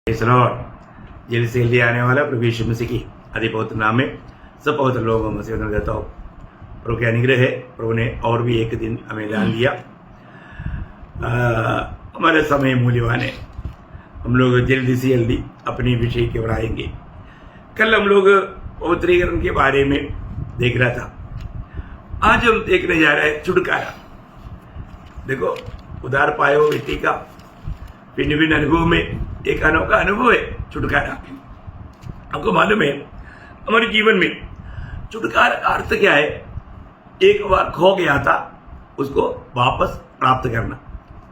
Jail से ले आने वाला प्रभु यीशु मसीह की अति पवित्र नाम में सब पवित्र लोगों में से देता हूँ। प्रभु के अनुग्रह है, प्रभु ने और भी एक दिन हमें दान दिया। हमारे समय मूल्यवान है। हम लोग जल्दी से जल्दी अपने विषय की ओर आएंगे। कल हम लोग पवित्रीकरण के बारे में देख रहा था। आज हम देखने जा रहे हैं छुटकारा। देखो, उधार पाए हुए व्यक्ति का भिन्न भिन्न अनुभव में एक अनोखा अनुभव है छुटकारा। आपको मालूम है, हमारे जीवन में छुटकारा का अर्थ क्या है? एक बार खो गया था उसको वापस प्राप्त करना,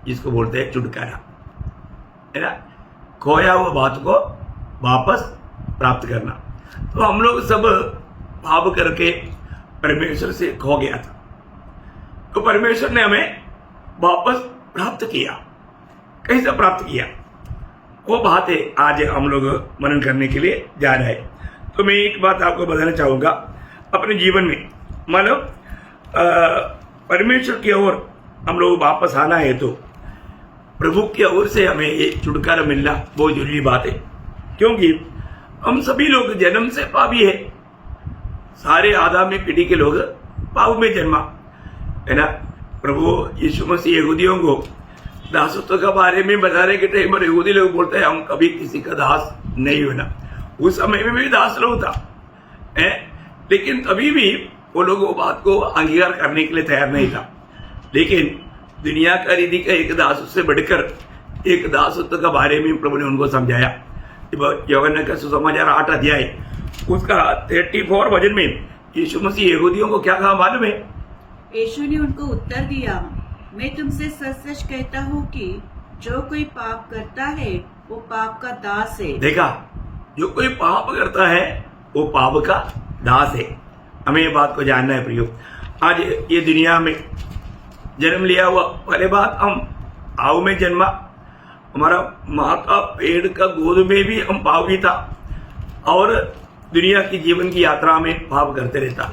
जिसको बोलते हैं छुटकारा, है ना। खोया हुआ बात को वापस प्राप्त करना। तो हम लोग सब भाव करके परमेश्वर से खो गया था, तो परमेश्वर ने हमें वापस प्राप्त किया। कैसे प्राप्त किया, वो बात है आज हम लोग मनन करने के लिए जा रहे हैं। तो मैं एक बात आपको बताना चाहूँगा। अपने जीवन में मानो परमेश्वर की ओर हम लोग वापस आना है तो प्रभु की ओर से हमें ये छुटकारा मिलना बहुत जरूरी बात है। क्योंकि हम सभी लोग जन्म से पापी है। सारे आदमी पीढ़ी के लोग पाप में जन्मा, है ना। प्रभु यीशु मसीह यहूदियों को दासत्व के बारे में बताने के टाइम पर यहूदी लोग बोलते हैं हम कभी किसी का दास नहीं होना। उस समय में भी दास लोग था, लेकिन तभी भी वो लोग वो बात को अंगीकार करने के लिए तैयार नहीं था। लेकिन दुनिया का रीति का एक दास से बढ़कर एक दासत्व के बारे में प्रभु ने उनको समझाया। यूहन्ना का सुसमाचार 8 अध्याय उसका 34 वचन में यीशु मसीह यहूदियों को क्या कहा मालूम है? यीशु ने उनको उत्तर दिया, मैं तुमसे सच सच कहता हूँ कि जो कोई पाप करता है वो पाप का दास है। देखा, जो कोई पाप करता है वो पाप का दास है। हमें ये बात को जानना है प्रियो। आज ये दुनिया में जन्म लिया हुआ, पहले बात हम पाव में जन्मा। हमारा माँ का पेड़ का गोद में भी हम पापी था और दुनिया की जीवन की यात्रा में पाप करते रहता।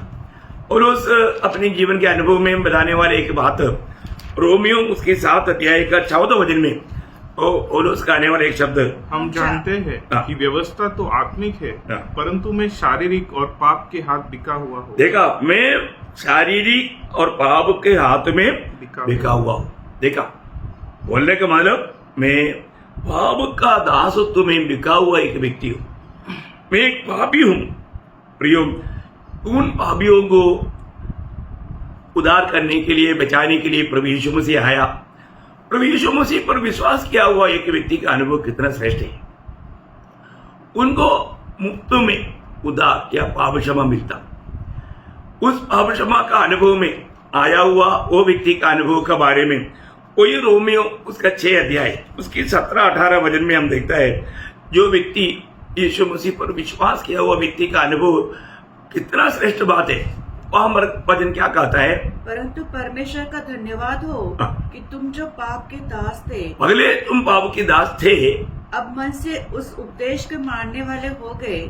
और उस अपने जीवन के अनुभव में बताने वाले एक बात रोमियो उसके 7 अध्याय का 14 वचन में पौलुस का आने वाला एक शब्द, हम जानते हैं कि व्यवस्था तो आत्मिक है, परंतु मैं शारीरिक और पाप के हाथ बिका हुआ हूँ। देखा, मैं शारीरिक और पाप के हाथ में बिका हुआ हूँ। देखा, बोलने का मतलब मैं पाप का दासत्व में बिका हुआ एक व्यक्ति हूँ। मैं एक पापी हूँ प्रियो। उन पापियों को उद्धार करने के लिए, बचाने के लिए प्रभु यीशु मसीह आया। प्रभु यीशु मसीह पर विश्वास किया हुआ एक व्यक्ति का अनुभव कितना श्रेष्ठ है। उनको मुफ्त में उद्धार या पाप क्षमा मिलता। उस पाप क्षमा का अनुभव में आया हुआ वो व्यक्ति का अनुभव के बारे में कोई रोमियो उसका 6 अध्याय उसकी 17-18 वचन में हम देखता है, जो व्यक्ति यीशु मसीह पर विश्वास किया हुआ व्यक्ति का अनुभव कितना श्रेष्ठ बात है। वह वचन क्या कहता है? परंतु परमेश्वर का धन्यवाद हो कि तुम जो पाप के दास थे, पहले तुम पाप के दास थे, अब मन से उस उपदेश के मानने वाले हो गए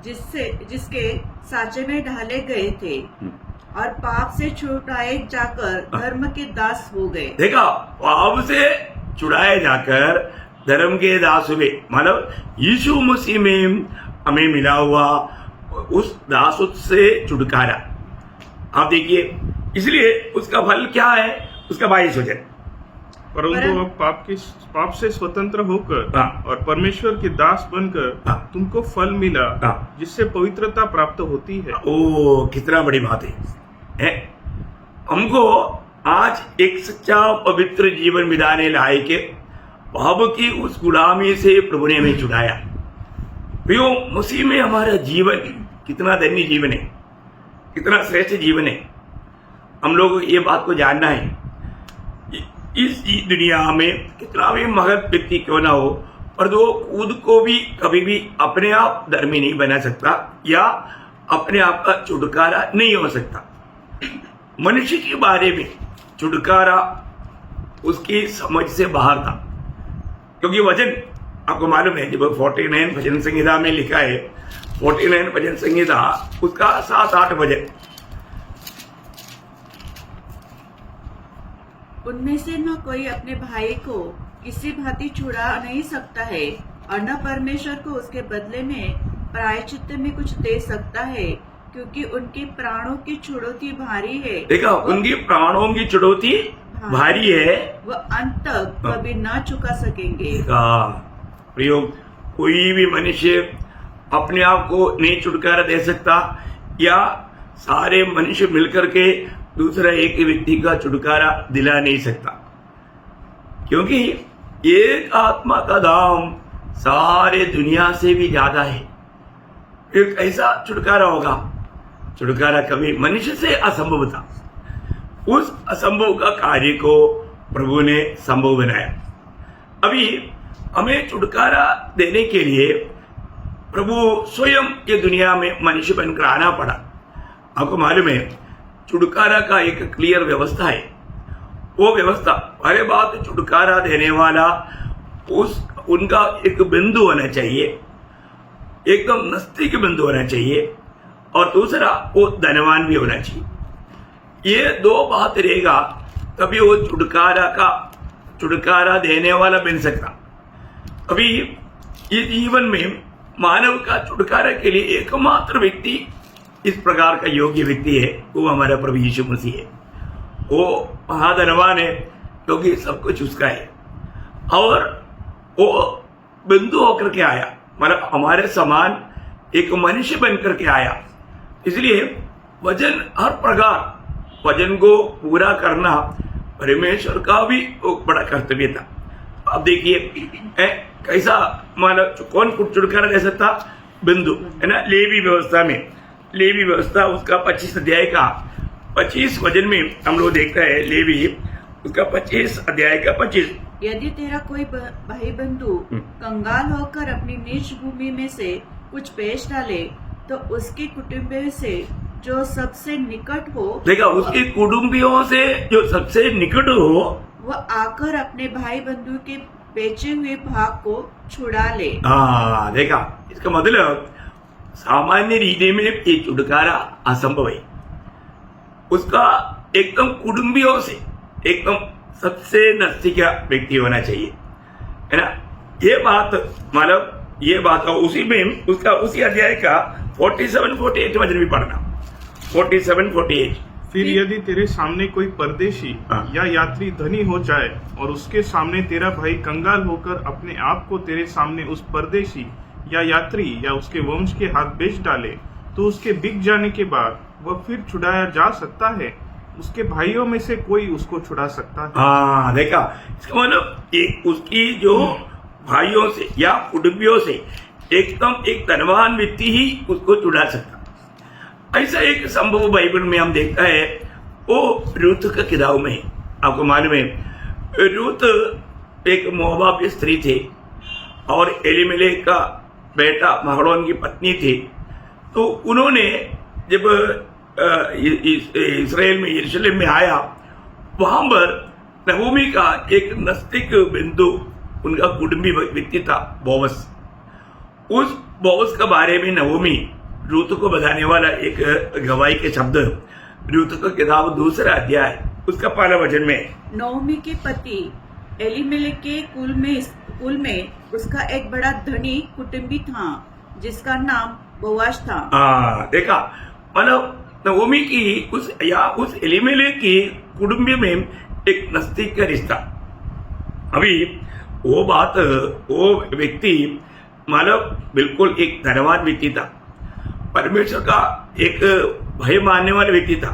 जिसके साँचे में ढाले गए थे और पाप से छुड़ाए जाकर धर्म के दास हो गए। देखा, पाप से छुड़ाए जाकर धर्म के दास हुए। मतलब यीशु मसीह में हमें मिला हुआ उस दासत्व से छुटकारा। आप देखिए, इसलिए उसका फल क्या है? उसका 22 वचन, परंतु अब पाप से स्वतंत्र होकर और परमेश्वर के दास बनकर तुमको फल मिला, जिससे पवित्रता प्राप्त होती है। ओ, कितना बड़ी बात है। हमको आज एक सच्चा पवित्र जीवन बिताने लायक पाप की उस गुलामी से प्रभु ने हमें छुड़ाया। प्रियो, मसीह में हमारा जीवन कितना धन्य जीवन है, कितना श्रेष्ठ जीवन है। हम लोग ये बात को जानना है। इस दुनिया में कितना भी महत व्यक्ति क्यों ना हो, पर वो खुद को भी कभी भी अपने आप धर्मी नहीं बना सकता या अपने आप का छुटकारा नहीं हो सकता। मनुष्य के बारे में छुटकारा उसकी समझ से बाहर था। क्योंकि वचन आपको मालूम है, जब 49 भजन संहिता में लिखा है, 49 भजन संहिता उसका 7-8 वचन, उनमें से न कोई अपने भाई को किसी भांति छुड़ा नहीं सकता है और न परमेश्वर को उसके बदले में प्रायश्चित में कुछ दे सकता है, क्योंकि उनकी प्राणों की चुड़ौती भारी है। देखा, उनकी प्राणों की चुड़ौती भारी है, वह अंत तक कभी ना चुका सकेंगे। प्रियो, कोई भी मनुष्य अपने आप को नहीं छुटकारा दे सकता, या सारे मनुष्य मिलकर के दूसरा एक व्यक्ति का छुटकारा दिला नहीं सकता, क्योंकि एक आत्मा का दाम सारे दुनिया से भी ज्यादा है। फिर कैसा छुटकारा होगा? छुटकारा कभी मनुष्य से असंभव था, उस असंभव का कार्य को प्रभु ने संभव बनाया। अभी हमें छुटकारा देने के लिए प्रभु स्वयं ये दुनिया में मनुष्य बनकर आना पड़ा। आपको मालूम है, छुटकारा का एक क्लियर व्यवस्था है। वो व्यवस्था, पहले बात, छुटकारा देने वाला उनका एक बिंदु होना चाहिए, एकदम नजदीक बिंदु होना चाहिए, और दूसरा वो धनवान भी होना चाहिए। ये दो बात रहेगा तभी वो छुटकारा देने वाला बन सकता। अभी इस जीवन में मानव का छुटकारा के लिए एकमात्र व्यक्ति इस प्रकार का योग्य व्यक्ति है, वो हमारा प्रभु यीशु मसीह है। वो महाधनवान है क्योंकि सब कुछ उसका है, और वो बिंदु होकर के आया, मतलब हमारे समान एक मनुष्य बनकर के आया। इसलिए वचन, हर प्रकार वचन को पूरा करना परमेश्वर का भी बड़ा कर्तव्य था। अब देखिए कैसा, मतलब कौन छुटकारा दे सकता? बिंदु, है ना। लेवी व्यवस्था में, लेवी व्यवस्था उसका 25 अध्याय का 25 वचन में हम लोग देखता है, लेवी उसका 25 अध्याय का 25। यदि तेरा कोई भाई बंधु कंगाल होकर अपनी निज भूमि में से कुछ पेश डाले, तो उसके कुटुंबियों से जो सबसे निकट हो, देखा, उसके कुटुंबियों से जो सबसे निकट हो, वह आकर अपने भाई बंधु के बेचे हुए भाग को छुड़ा ले। देखा, इसका मतलब सामान्य रीति में ये छुटकारा असंभव है। उसका एकदम कुटुंबियों से एकदम सबसे नजदीक व्यक्ति होना चाहिए, है ना। ये बात, मतलब ये बात उसी में उसका उसी अध्याय का 47-48 वचन भी पढ़ना, 47-48। फिर यदि तेरे सामने कोई परदेशी या यात्री धनी हो जाए और उसके सामने तेरा भाई कंगाल होकर अपने आप को तेरे सामने उस परदेशी या यात्री या उसके वंश के हाथ बेच डाले, तो उसके बिक जाने के बाद वह फिर छुड़ाया जा सकता है। उसके भाइयों में से कोई उसको छुड़ा सकता है। देखा, इसका मतलब उसकी जो भाइयों से या कुटुंबियों से एकदम एक धनवान व्यक्ति ही उसको छुड़ा सकता। ऐसा एक संभव बाइबल में हम देखता है, वो रूत का किताब में। आपको मालूम है, रूत एक मोआब स्त्री थी और एलीमेलेक का बेटा महलोन की पत्नी थी। तो उन्होंने जब इस्राएल में यरूशलेम में आया, वहां पर नवोमी का एक नजदीक बिंदु उनका कुटुंबी व्यक्ति था, बोवस। उस बोवस के बारे में नवोमी रूत को बताने वाला एक गवाही के शब्द, रूत का किताब 2 अध्याय उसका 1 वचन में, नवोमी के पति एलीमेलेक के कुल में उसका एक बड़ा धनी कुटुंबी था जिसका नाम बोआज था। देखा, मतलब नवोमी की उस एलीमेलेक की कुटुंबी में एक नजदीक का रिश्ता। अभी वो बात, वो व्यक्ति मतलब बिल्कुल एक धनवान व्यक्ति था, परमेश्वर का एक भय मानने वाला व्यक्ति था।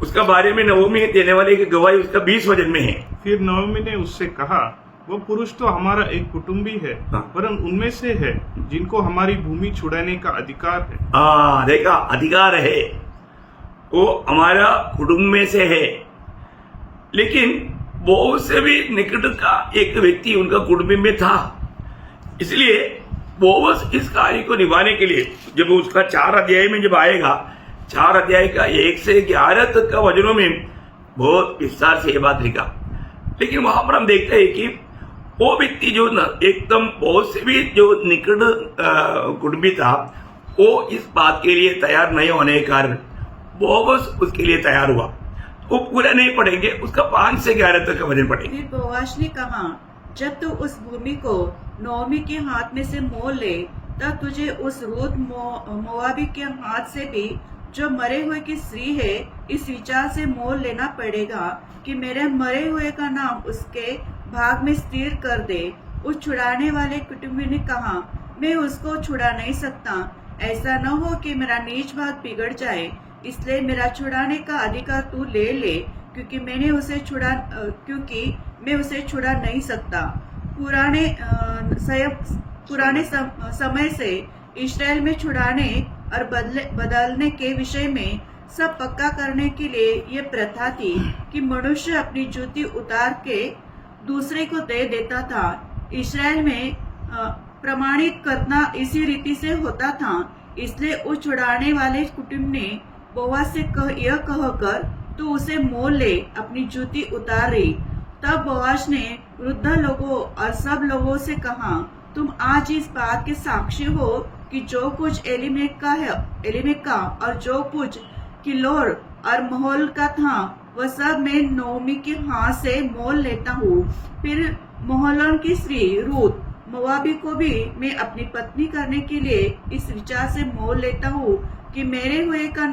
उसका बारे में नवोमी देने वाले की गवाही उसका 20 वचन में है। फिर नवोमी ने उससे कहा, वो पुरुष तो हमारा एक कुटुंबी है, परंतु उनमें से है जिनको हमारी भूमि छुड़ाने का अधिकार है। देखा, अधिकार है, वो हमारा कुटुंब में से है, लेकिन वो उससे भी निकट का एक व्यक्ति उनका कुटुंब में था। इसलिए बोवस इस कार्य को निभाने के लिए जब उसका 4 अध्याय में जब आएगा, 4 अध्याय का 1 से 11 तक का वचनों में बहुत विस्तार से ये बात लिखा। लेकिन वहां पर हम देखते हैं कि वो व्यक्ति जो एकदम बहुत से भी जो निकट कुटुंबी था, वो इस बात के लिए तैयार नहीं होने के कारण बोवस उसके लिए तैयार हुआ। वो पूरा नहीं पढ़ेंगे, उसका 5 से 11 तक का वचन पढ़ेंगे। फिर बोआज ने कहा, जब तू उस भूमि को नोमी के हाथ में से मोल ले, तब तुझे उस रूत मोआबी के हाथ से भी, जो मरे हुए की स्त्री है, इस विचार से मोल लेना पड़ेगा कि मेरे मरे हुए का नाम उसके भाग में स्थिर कर दे। उस छुड़ाने वाले कुटुंबी ने कहा, मैं उसको छुड़ा नहीं सकता, ऐसा न हो कि मेरा नीच भाग बिगड़ जाए, इसलिए मेरा छुड़ाने का अधिकार तू ले ले, क्योंकि मैं उसे छुड़ा नहीं सकता। पुराने समय से इस्राएल में छुड़ाने और बदलने के विषय में सब पक्का करने के लिए ये प्रथा थी कि मनुष्य अपनी जूती उतार के दूसरे को दे देता था। इस्राएल में प्रमाणित करना इसी रीति से होता था। इसलिए उस छुड़ाने वाले कुटुंब ने बोआज से यह कहकर, तू उसे मोल ले, अपनी जूती उतार रही। तब बोआज ने वृद्ध लोगों और सब लोगों से कहा, तुम आज इस बात के साक्षी हो कि जो कुछ एलीमेक का और जो कुछ किलोर और महल का था, वह सब मैं नोमी के हाथ से मोल लेता हूँ। फिर महलोन की स्त्री रूत मोआबी को भी मैं अपनी पत्नी करने के लिए इस विचार से मोल लेता हूँ कि मरे हुए का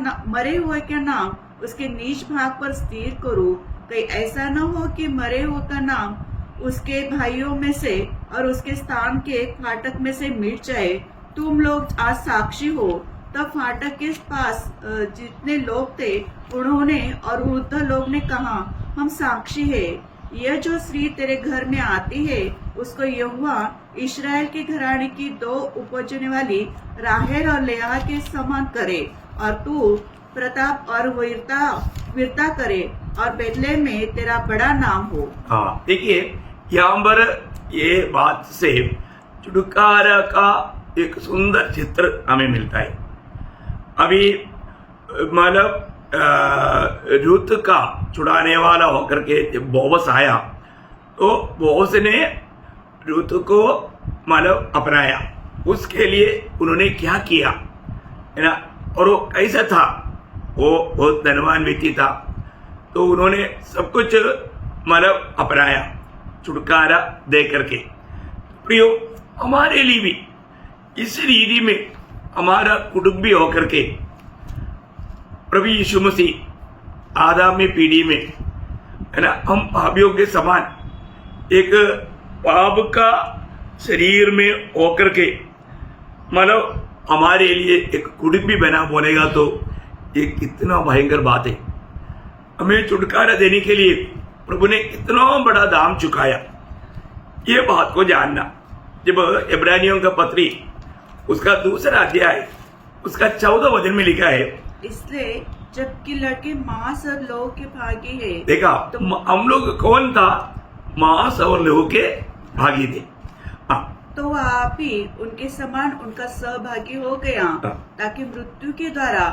नाम उसके नीच भाग पर स्थिर करूँ। कहीं ऐसा न हो कि मरे हुए का नाम उसके भाइयों में से और उसके स्थान के फाटक में से मिट जाए। तुम लोग आज साक्षी हो। तब फाटक के पास जितने लोग थे, उन्होंने और वृद्ध लोग ने कहा, हम साक्षी है। यह जो स्त्री तेरे घर में आती है, उसको यहोवा इस्राएल के घराने की दो उपजने वाली राहेल और लेआ के समान करे, और तू प्रताप और वीरता करे, और बेतलेहम में तेरा बड़ा नाम हो। हाँ, देखिए यहाँ पर ये बात से छुटकारा का एक सुंदर चित्र हमें मिलता है। अभी मतलब रूत का छुड़ाने वाला होकर के जब बोअज आया, तो बोअज ने रूत को मतलब अपनाया। उसके लिए उन्होंने क्या किया है ना, और वो कैसा था, वो बहुत धनवान व्यक्ति था, तो उन्होंने सब कुछ मतलब अपनाया छुटकारा दे करके। प्रियो, हमारे लिए भी इस रीति में हमारा कुटुंबी होकर के प्रभु यीशु मसीह आदमी पीढ़ी में है ना, हम पापियों के समान एक पाप का शरीर में होकर के मतलब हमारे लिए एक कुटुंबी बना बोलेगा, तो ये कितना भयंकर बात है। हमें छुटकारा देने के लिए प्रभु ने कितना बड़ा दाम चुकाया, ये बात को जानना। जब इब्रानियों का पत्री उसका दूसरा अध्याय उसका 14 वचन में लिखा है, इसलिए जबकि लड़के मांस और लहू के भागी है। देखा तो हम लोग कौन था, मांस और लहू के भागी थे। तो आप ही उनके समान उनका सहभागी हो गया, ताकि मृत्यु के द्वारा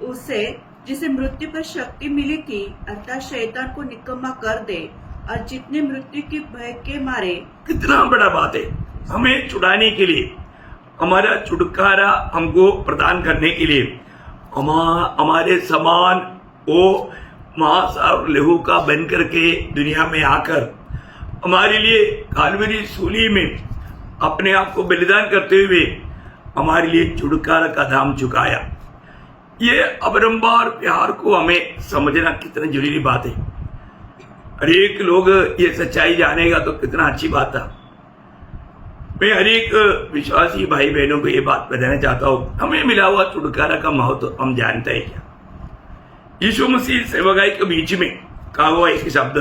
उसे जिसे मृत्यु पर शक्ति मिली थी, अर्थात शैतान को निकम्मा कर दे, और जितने मृत्यु के भय के मारे। कितना बड़ा बात है। हमें छुड़ाने के लिए, हमारा छुटकारा हमको प्रदान करने के लिए हमारे समान वो मांस और लहू का बन करके दुनिया में आकर हमारे लिए कालवरी सूली में अपने आप को बलिदान करते हुए हमारे लिए छुटकारा का दाम चुकाया। ये अपरंपार प्यार को हमें समझना कितना जरूरी बात है। हर एक लोग ये सच्चाई जानेगा तो कितना अच्छी बात था। मैं हर एक विश्वासी भाई बहनों को ये बात बताना चाहता हूँ, हमें मिला हुआ छुटकारा का महत्व हम जानते हैं क्या? यीशु मसीह सेवकाई के बीच में कहा हुआ एक शब्द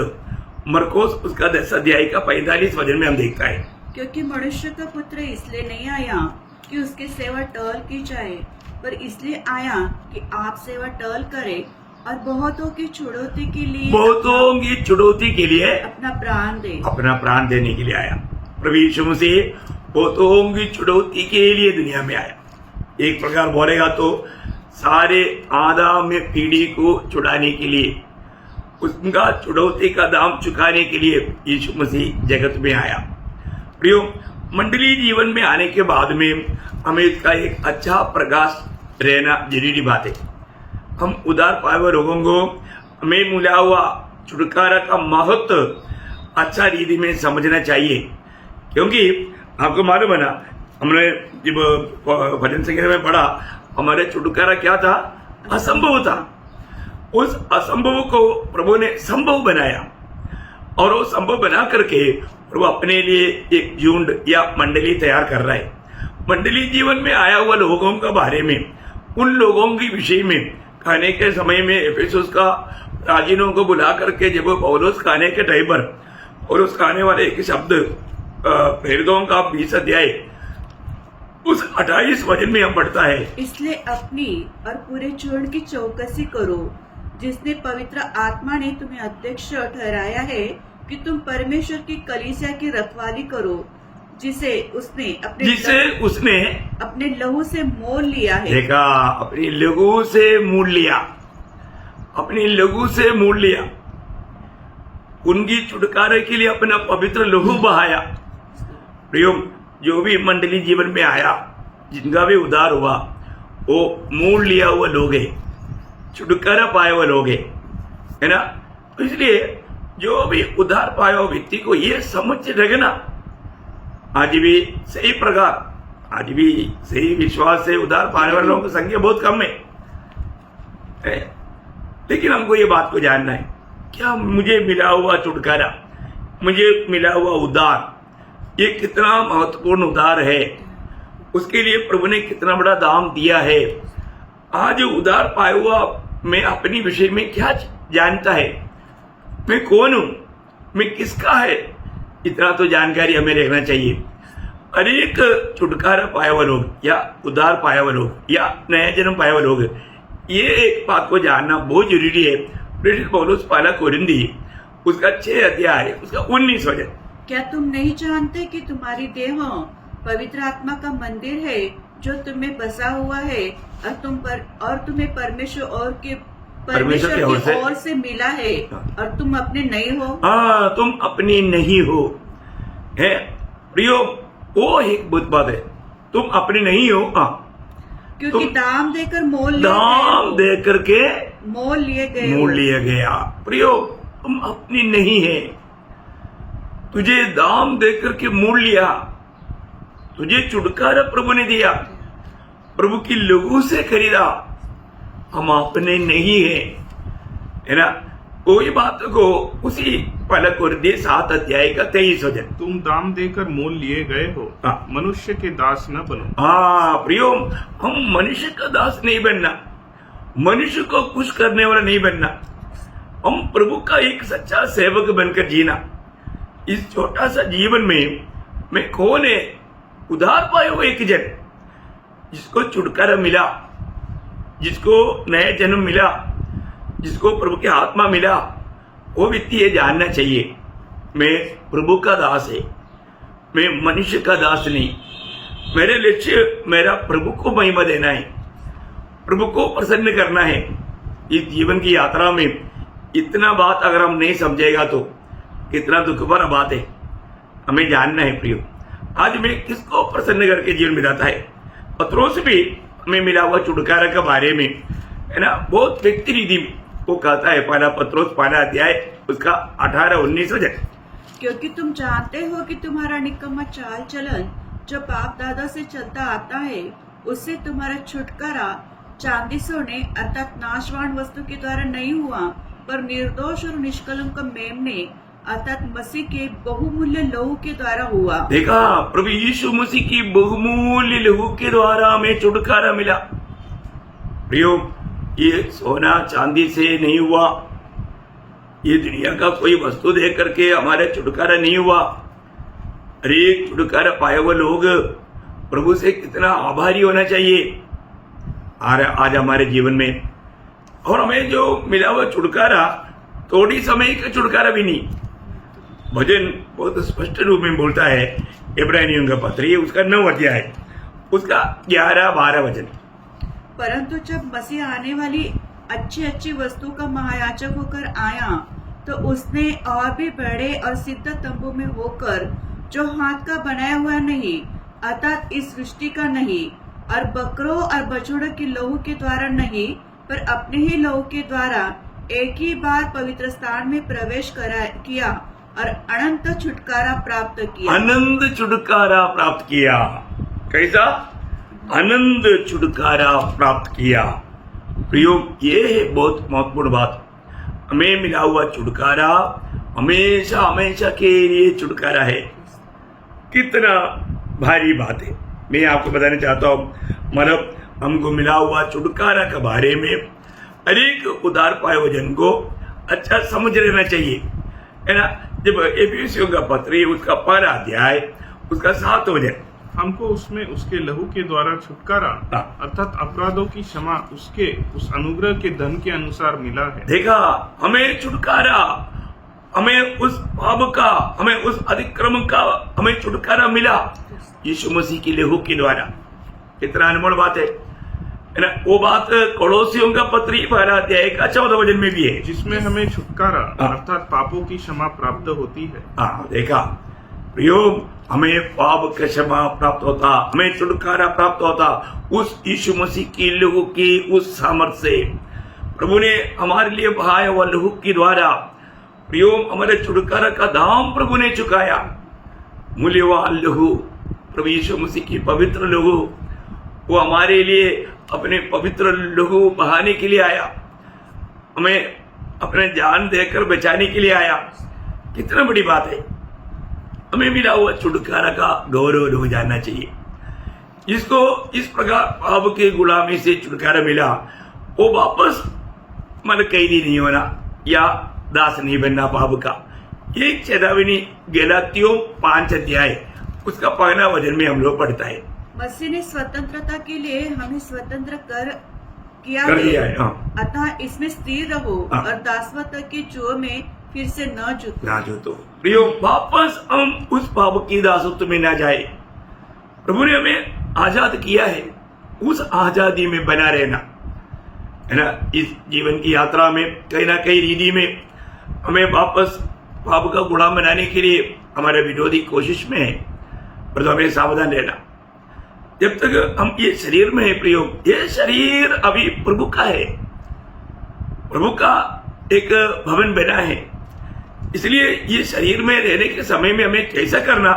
मरकोस उसका 10 अध्याय का 45 वचन में हम देखता है, क्योंकि मनुष्य का पुत्र इसलिए नहीं आया कि उसकी सेवा टहल की जाए, पर इसलिए आया कि आप सेवा टहल करे और बहुतों की छुड़ौती के लिए अपना प्राण देने के लिए आया। प्रभु यीशु मसीह बहुतों की छुड़ौती के लिए दुनिया में आया। एक प्रकार बोलेगा तो सारे आदम पीढ़ी को छुड़ाने के लिए, उनका छुड़ौती का दाम चुकाने के लिए यीशु मसीह जगत में आया। प्रियो, मंडलीय जीवन में आने के बाद में हमें इसका एक अच्छा प्रकाश रहना जरूरी बात है। हम उदार पाए हुए लोगों को हमें मिला हुआ छुटकारा का महत्व अच्छा रीति में समझना चाहिए, क्योंकि आपको मालूम है ना, हमने जब भजन संगीत में पढ़ा, हमारे छुटकारा क्या था? असंभव था। उस असंभव को प्रभु ने संभव बनाया, और वो संभव बना करके प्रभु अपने लिए एक झुंड या मंडली तैयार कर रहा है। मंडली जीवन में आया हुआ लोगों के बारे में, उन लोगों के विषय में खाने के समय में एफेसुस का राजीनों को बुला करके जब पौलुस खाने के टाइम पर, और उस खाने वाले एक शब्द प्रेरितों का 20 अध्याय उस 28 वचन में हम पढ़ता है, इसलिए अपनी और पूरे चूर्ण की चौकसी करो, जिसने पवित्र आत्मा ने तुम्हें अध्यक्ष ठहराया है कि तुम परमेश्वर की कलीसिया की रखवाली करो, जिसे उसने अपने लहू से मोल लिया है। देखा, अपनी लहू से मोल लिया, अपनी लहू से मोल लिया, उनकी छुटकारे के लिए अपना पवित्र लहू बहाया। प्रियो, जो भी मंडली जीवन में आया, जिनका भी उद्धार हुआ, वो मोल लिया हुआ लोग है, छुटकारा पाए हुए लोग है ना। तो इसलिए जो भी उद्धार पाया हुआ व्यक्ति को ये समझ रखना, आज भी सही प्रकार, आज भी सही विश्वास से उद्धार पाने वाले लोगों की संख्या बहुत कम है। लेकिन हमको ये बात को जानना है, क्या मुझे मिला हुआ छुटकारा, मुझे मिला हुआ उद्धार, ये कितना महत्वपूर्ण उद्धार है, उसके लिए प्रभु ने कितना बड़ा दाम दिया है। आज उद्धार पाया हुआ मैं अपनी विषय में क्या जानता है, मैं कौन हूं, मैं किसका है, इतना तो जानकारी हमें रखना चाहिए। अनेक छुटकारा पाया हुआ लोग या उद्धार पाया हुआ लोग या नया जन्म पाया हुआ लोग, ये एक बात को जानना बहुत जरूरी है। प्रेरित पौलुस पहला कोरिन्थी उसका 6 अध्याय उसका 19 वचन, क्या तुम नहीं जानते कि तुम्हारी देह पवित्र आत्मा का मंदिर है, जो तुम्हें बसा हुआ है, और तुम्हें परमेश्वर की ओर से मिला है, और तुम अपने नहीं हो। हाँ, तुम अपनी नहीं हो है प्रियो, वो एक बुद्ध बात है, तुम अपनी नहीं हो। क्योंकि दाम देकर मोल लिए गया। प्रियो, तुम अपनी नहीं है, तुझे दाम देकर के मोल लिया, तुझे छुटकारा प्रभु ने दिया, प्रभु की लहू से खरीदा, हम अपने नहीं है ना। कोई बात को उसी पहला कोरिन्थी 7 अध्याय का 23 वचन, तुम दाम देकर मोल लिए गए हो, मनुष्य के दास न बनो। हाँ प्रियो, हम मनुष्य का दास नहीं बनना, मनुष्य को खुश करने वाला नहीं बनना, हम प्रभु का एक सच्चा सेवक बनकर जीना। इस छोटा सा जीवन में मैं कौन है? उद्धार पाए हुए एक जन, जिसको छुटकारा मिला, जिसको नया जन्म मिला, जिसको प्रभु की आत्मा मिला, वो व्यक्ति ये जानना चाहिए, मैं प्रभु का दास है, मैं मनुष्य का दास नहीं। मेरे लक्ष्य मेरा प्रभु को महिमा देना है, प्रभु को प्रसन्न करना है। इस जीवन की यात्रा में इतना बात अगर हम नहीं समझेगा तो कितना दुख भरा बात है, हमें जानना है। प्रियो, आज मैं किसको प्रसन्न करके जीवन बिताता है? पत्रोस भी हमें मिला हुआ छुटकारा के बारे में है ना, बहुत व्यक्ति रीति वो कहता है, पहला पत्रोस पहला अध्याय उसका 18-19 वचन, क्योंकि तुम जानते हो कि तुम्हारा निकम्मा चाल चलन जो बाप दादा से चलता आता है, उससे तुम्हारा छुटकारा चांदी सोने अर्थात नाशवान वस्तु के द्वारा नहीं हुआ, पर निर्दोष और निष्कलंक मेमने अर्थात मसीह के बहुमूल्य लहू के द्वारा हुआ। देखा, प्रभु यीशु मसीह की बहुमूल्य लहू के द्वारा हमें छुटकारा मिला। प्रियो, ये सोना चांदी से नहीं हुआ, ये दुनिया का कोई वस्तु देख करके हमारे छुटकारा नहीं हुआ। अरे छुटकारा पाए हुए लोग प्रभु से कितना आभारी होना चाहिए आज हमारे जीवन में। और हमें जो मिला हुआ छुटकारा थोड़ी समय का छुटकारा भी नहीं, भजन बहुत स्पष्ट रूप में बोलता है, इब्रानियों का पत्र उसका 9 अध्याय उसका 11-12 वचन, परंतु जब मसीह आने वाली अच्छी वस्तु का महायाजक होकर आया, तो उसने और भी बड़े और सिद्ध तंबू में होकर, जो हाथ का बनाया हुआ नहीं अर्थात इस सृष्टि का नहीं, और बकरों और बछड़ों के लहू के द्वारा नहीं, पर अपने ही लहू के द्वारा एक ही बार पवित्र स्थान में प्रवेश किया, और अनंत छुटकारा प्राप्त किया। अनंत छुटकारा प्राप्त किया। कैसा? अनंत छुटकारा प्राप्त किया। प्रयोग ये है बहुत महत्वपूर्ण बात। हमें मिला हुआ छुटकारा हमेशा हमेशा के लिए छुटकारा है। कितना भारी बात है। मैं आपको बताना चाहता हूँ, मतलब हमको मिला हुआ छुटकारा के बारे में हर एक उदार पाए वजन को अच्छा समझ लेना चाहिए, है ना। जब एफिसियों का पत्र है, उसका 12 अध्याय, उसका 7 वचन, हमको उसमें उसके लहू के द्वारा छुटकारा अर्थात अपराधों की क्षमा उसके उस अनुग्रह के धन के अनुसार मिला है। देखा, हमें छुटकारा, हमें उस पाप का, हमें उस अतिक्रम का हमें छुटकारा मिला यीशु मसीह के लहू के द्वारा। कितना अनमोल बात है ना। वो बात कोलोसियों का पत्री 12 अध्याय का 14 वचन में भी है, जिसमें हमें छुटकारा अर्थात पापों की क्षमा प्राप्त होती है। देखा प्रयोग, हमें पाप का क्षमा प्राप्त होता, हमें छुटकारा प्राप्त होता उस यीशु मसीह की लहू की उस सामर्थ्य से। प्रभु ने हमारे लिए बहाया हुआ लहू के द्वारा प्रयोग हमारे छुटकारा का दाम प्रभु ने चुकाया। मूल्यवान लहू प्रभु यीशु मसीह की पवित्र लहू, वो हमारे लिए अपने पवित्र लहू बहाने के लिए आया, हमें अपने जान देकर बचाने के लिए आया। कितना बड़ी बात है। हमें मिला हुआ छुटकारा का गौरव हो जाना चाहिए। इसको इस प्रकार पाप के गुलामी से छुटकारा मिला, वो वापस मन कैदी नहीं होना या दास नहीं बनना पाप का। ये चेतावनी गलातियों 5 अध्याय उसका 1 वचन में हम लोग पढ़ता है। मसीह ने स्वतंत्रता के लिए हमें स्वतंत्र कर दिया है। अतः इसमें स्थिर रहो और दासत्व के जुओं में फिर से न जुतो। प्रियो, वापस हम उस पाप की दासत्व में न जाए। प्रभु ने हमें आजाद किया है, उस आजादी में बना रहना, है ना। इस जीवन की यात्रा में कहीं ना कहीं रीति में हमें वापस पाप का गुलाम बनाने के लिए हमारे विरोधी कोशिश में है, पर तो हमें सावधान रहना। जब तक हम ये शरीर में है प्रयोग, ये शरीर अभी प्रभु का है, प्रभु का एक भवन बना है। इसलिए ये शरीर में रहने के समय में हमें कैसा करना,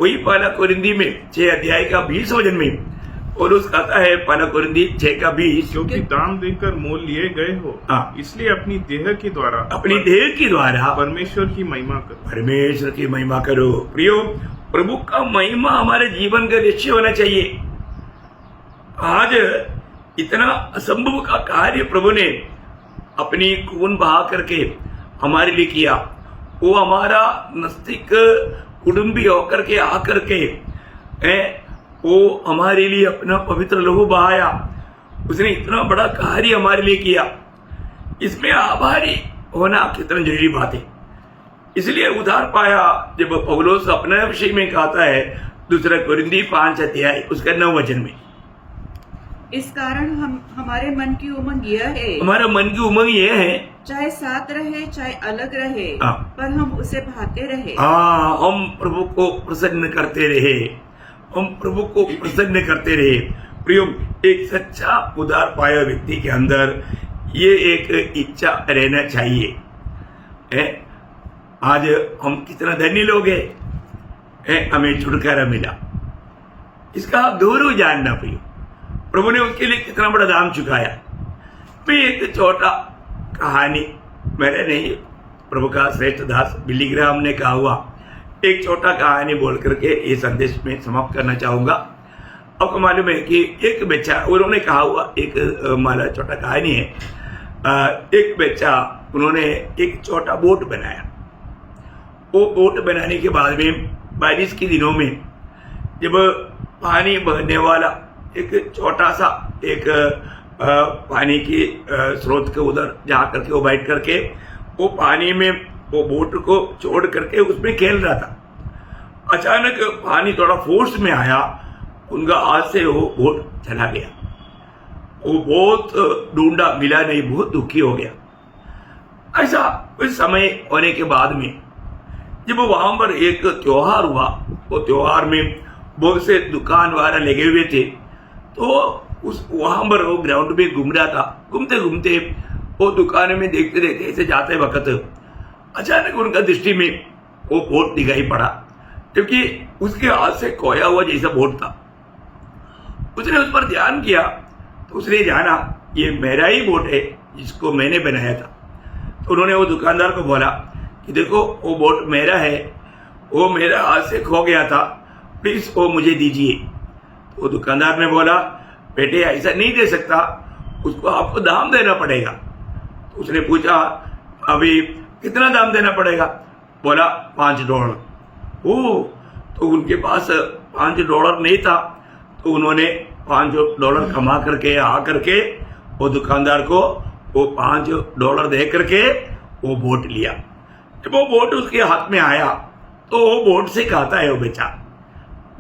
वही 1 कोरिन्थी में 6 अध्याय का 20 वचन में और उस कहता है 1 कोरिन्थी 6 का 20, क्योंकि दाम देकर मोल लिए गए हो, इसलिए अपनी देह के द्वारा परमेश्वर की महिमा करो। प्रियो, प्रभु का महिमा हमारे जीवन का लक्ष्य होना चाहिए। आज इतना असंभव का कार्य प्रभु ने अपनी खून बहा करके हमारे लिए किया। वो हमारा नजदीक कुटुंबी होकर के आकर के वो हमारे लिए अपना पवित्र लहू बहाया। उसने इतना बड़ा कार्य हमारे लिए किया। इसमें आभारी होना कितना जरूरी बात है। इसलिए उधार पाया जब पौलुस अपने विषय में कहता है 2 कोरिन्थी 5 अध्याय उसका 9 वचन में, इस कारण हमारे मन की उमंग यह है, हमारा मन की उमंग यह है, चाहे साथ रहे चाहे अलग रहे, पर हम उसे भाते रहे। हम प्रभु को प्रसन्न करते रहे, हम प्रभु को प्रसन्न करते रहे। प्रियो, एक सच्चा उदार पाया व्यक्ति के अंदर ये एक इच्छा रहना चाहिए है। आज हम कितना धनी लोग हैं, हमें छुटकारा मिला, इसका गौरव जानना प्रियो। प्रभु ने उसके लिए कितना बड़ा दाम चुकाया। मैं एक छोटा कहानी, मैंने नहीं, प्रभु का श्रेष्ठ दास बिली ग्राहम ने कहा हुआ एक छोटा कहानी बोल करके ये संदेश में समाप्त करना चाहूंगा। आपको मालूम है कि एक बच्चा, उन्होंने कहा हुआ एक हमारा छोटा कहानी है। एक बच्चा, उन्होंने एक छोटा बोट बनाया। वो बोट बनाने के बाद में बारिश के दिनों में जब पानी बहने वाला एक छोटा सा एक पानी की स्रोत के उधर जा करके वो बैठ करके वो पानी में वो बोट को छोड़ करके उसमें खेल रहा था। अचानक पानी थोड़ा फोर्स में आया, उनका हाथ से वो बोट चला गया। वो बहुत ढूंढा, मिला नहीं, बहुत दुखी हो गया। ऐसा कुछ समय होने के बाद में जब वहां पर एक त्योहार हुआ, वो त्योहार में बहुत से दुकान वाला लगे हुए थे, तो उस वहां पर वो ग्राउंड में घूम रहा था। घूमते घूमते वो दुकान में देखते देखते ऐसे जाते वक्त अचानक उनका दृष्टि में वो बोट दिखाई पड़ा, क्योंकि उसके हाथ से खोया हुआ जैसा बोट था। उसने उस पर ध्यान किया तो उसने जाना ये मेरा ही बोट है जिसको मैंने बनाया था। तो उन्होंने वो दुकानदार को बोला कि देखो वो बोट मेरा है, वो मेरा हाथ से खो गया था, प्लीज वो मुझे दीजिए। तो दुकानदार ने बोला बेटे ऐसा नहीं दे सकता, उसको आपको दाम देना पड़ेगा। तो उसने पूछा अभी कितना दाम देना पड़ेगा? बोला $5। ओ, तो उनके पास $5 नहीं था, तो उन्होंने $5 कमा करके आ करके वो दुकानदार को वो $5 दे करके वो बोट लिया। जब वो बोट उसके हाथ में आया तो वो बोट से कहता है वो बेचा,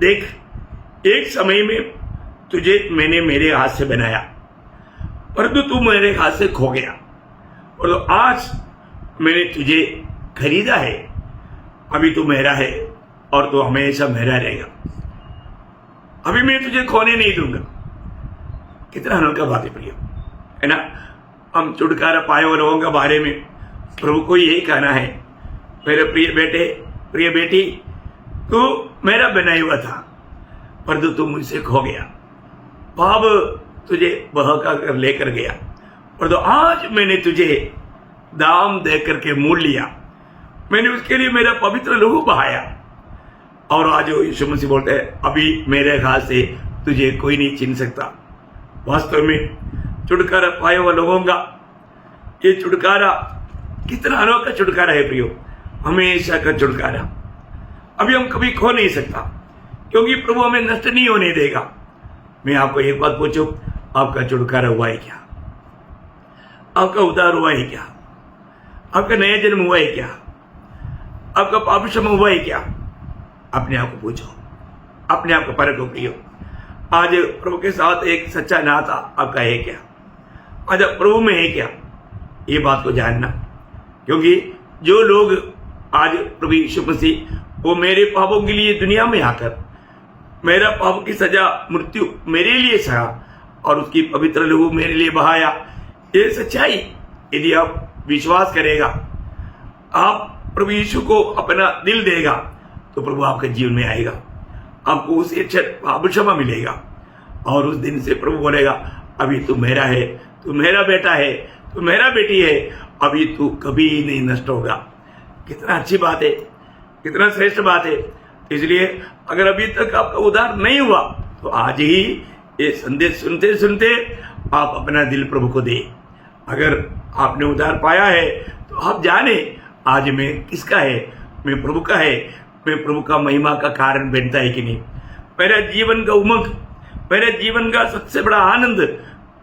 देख एक समय में तुझे मैंने मेरे हाथ से बनाया, परंतु तू मेरे हाथ से खो गया, और तो आज मैंने तुझे खरीदा है, अभी तू मेरा है और तू हमेशा मेरा रहेगा, अभी मैं तुझे खोने नहीं दूंगा। कितना अनोखा बात है प्रिय, है ना। हम छुटकारा पाए हुए लोगों के बारे में प्रभु को यही कहना है, मेरे प्रिय बेटे प्रिय बेटी, तू मेरा बनाया हुआ था परंतु तू मुझसे खो गया, पाप तुझे बहका कर लेकर गया, और तो आज मैंने तुझे दाम दे करके मोल लिया, मैंने उसके लिए मेरा पवित्र लहू बहाया, और आज यीशु मसीह बोलते हैं अभी मेरे हाथ से तुझे कोई नहीं छीन सकता। वास्तव में छुटकारा पाए हुए लोगों का ये छुटकारा कितना अनोखा छुटकारा है प्रियो, हमेशा का छुटकारा। अभी हम कभी खो नहीं सकता, क्योंकि प्रभु हमें नष्ट नहीं होने देगा। मैं आपको एक बात पूछूं, आपका छुटकारा हुआ है क्या? आपका उद्धार हुआ है क्या? आपका नया जन्म हुआ है क्या? आपका पाप क्षमा हुआ है क्या? अपने आप को पूछो, अपने आप को परखो प्रियो। आज प्रभु के साथ एक सच्चा नाता आपका है क्या? आज आप प्रभु में है क्या? ये बात को जानना, क्योंकि जो लोग आज प्रभु यीशु मसीह वो मेरे पापों के लिए दुनिया में आकर मेरा पाप की सजा मृत्यु मेरे लिए सहा और उसकी पवित्र लहू मेरे लिए बहाया, ये सच्चाई यदि आप विश्वास करेगा, आप प्रभु यीशु को अपना दिल देगा, तो प्रभु आपके जीवन में आएगा, आपको उसी पाप क्षमा मिलेगा, और उस दिन से प्रभु बोलेगा अभी तू मेरा है, तू मेरा बेटा है, तू मेरा बेटी है, अभी तू कभी नहीं नष्ट होगा। कितना अच्छी बात है, कितना श्रेष्ठ बात है। इसलिए अगर अभी तक आपका उद्धार नहीं हुआ तो आज ही ये संदेश सुनते सुनते आप अपना दिल प्रभु को दे। अगर आपने उद्धार पाया है तो आप जाने आज मैं किसका है, मैं प्रभु का है, मैं प्रभु का महिमा का कारण बनता है कि नहीं। मेरा जीवन का उमंग, मेरे जीवन का सबसे बड़ा आनंद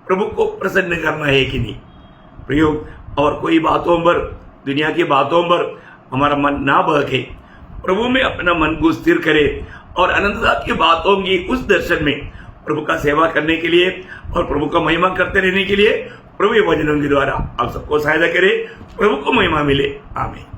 प्रभु को प्रसन्न करना है कि नहीं प्रियो। और कोई बातों पर, दुनिया की बातों पर हमारा मन ना बहके, प्रभु में अपना मन को स्थिर करे और अनंतता की बातों की उस दर्शन में प्रभु का सेवा करने के लिए और प्रभु का महिमा करते रहने के लिए प्रभु के वचनों के द्वारा आप सबको सहायता करे। प्रभु को महिमा मिले। आमीन।